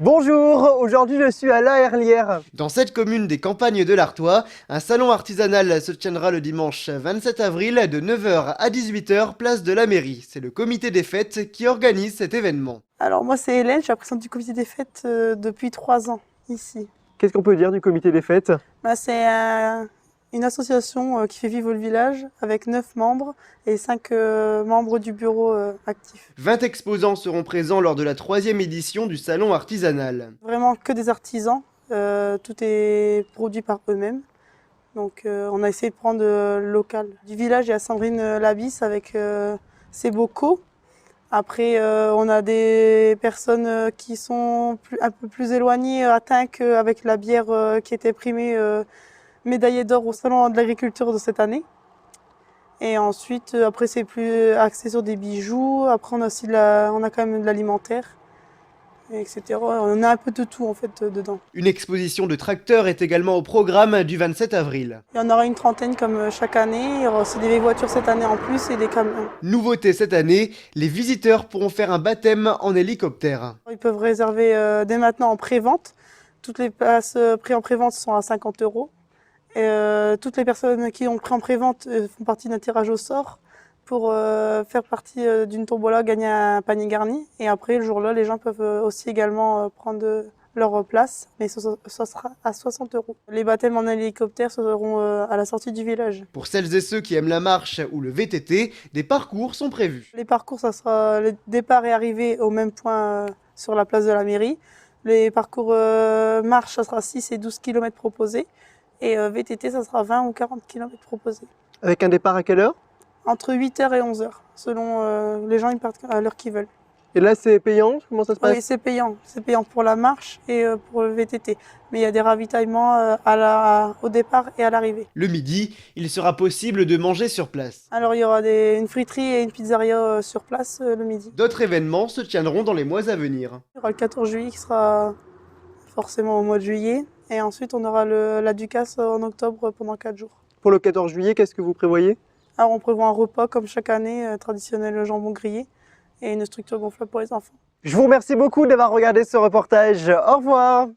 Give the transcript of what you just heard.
Bonjour, aujourd'hui je suis à La Herlière. Dans cette commune des campagnes de l'Artois, un salon artisanal se tiendra le dimanche 27 avril de 9 h à 18 h, place de la mairie. C'est le comité des fêtes qui organise cet événement. Alors moi c'est Hélène, je suis la présidente du comité des fêtes depuis 3 ans ici. Qu'est-ce qu'on peut dire du comité des fêtes? C'est une association qui fait vivre le village avec 9 membres et 5 membres du bureau actifs. 20 exposants seront présents lors de la 3e édition du salon artisanal. Vraiment que des artisans, tout est produit par eux-mêmes. Donc on a essayé de prendre local. Du village, il y a Sandrine Labisse avec ses bocaux. Après, on a des personnes qui sont un peu plus éloignées à Tinques avec la bière qui était primée médaillée d'or au salon de l'agriculture de cette année. Et ensuite, après, c'est plus axé sur des bijoux. Après, on a aussi on a quand même de l'alimentaire, etc. On a un peu de tout en fait dedans. Une exposition de tracteurs est également au programme du 27 avril. Il y en aura une trentaine comme chaque année. Il y aura aussi des vieilles voitures cette année en plus et des camions. Nouveauté cette année, les visiteurs pourront faire un baptême en hélicoptère. Ils peuvent réserver dès maintenant en pré-vente. Toutes les places prises en pré-vente sont à 50 €. Et toutes les personnes qui ont pris en pré-vente font partie d'un tirage au sort pour faire partie d'une tombola, gagner un panier garni. Et après, le jour-là, les gens peuvent aussi également prendre leur place, mais ça sera à 60 €. Les baptêmes en hélicoptère seront à la sortie du village. Pour celles et ceux qui aiment la marche ou le VTT, des parcours sont prévus. Les parcours, ça sera le départ et arrivée au même point sur la place de la mairie. Les parcours marche, ça sera 6 et 12 km proposés. Et VTT, ça sera 20 ou 40 km proposés. Avec un départ à quelle heure? Entre 8 h et 11 h, selon les gens, ils partent à l'heure qu'ils veulent. Et là c'est payant? Comment ça se passe? Oui, c'est payant. C'est payant pour la marche et pour le VTT. Mais il y a des ravitaillements au départ et à l'arrivée. Le midi, il sera possible de manger sur place. Alors il y aura une friterie et une pizzeria sur place le midi. D'autres événements se tiendront dans les mois à venir. Il y aura le 14 juillet qui sera forcément au mois de juillet. Et ensuite, on aura la Ducasse en octobre pendant 4 jours. Pour le 14 juillet, qu'est-ce que vous prévoyez? Alors, on prévoit un repas comme chaque année, traditionnel jambon grillé, et une structure gonflable pour les enfants. Je vous remercie beaucoup d'avoir regardé ce reportage. Au revoir.